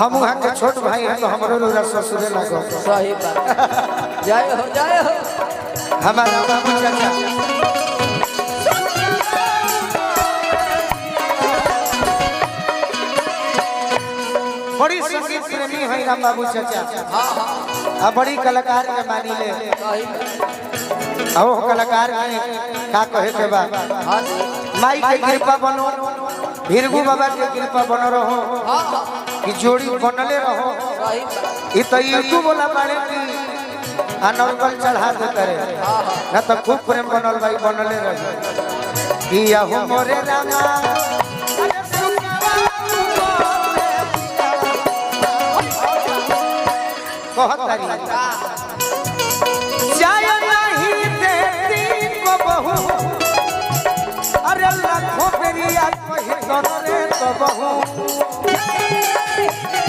हम वहाँ के छोट भाई हैं तो हमरो रोरा ससुरे लगो। सही बात। जय हो हमारा बाबू चाचा बड़ी संगीत प्रेमी है राम बाबू चाचा। हाँ बड़ी कलाकार के मानी ले। आओ कलाकार के का कहे के बा माई के कृपा बनो भीरगू बाबा के कृपा बनो रहो कि जोड़ी बनले रहो। ई तो यूट्यूब वाला बारे की अनर्गल चढ़ा दे करे ना तो खूब प्रेम बनल भाई बनले रहे कि हो मोरे रामा बहुत तारी जाय नहीं देती को बहू अरे लाखों बेरिया कहि करे तो बहू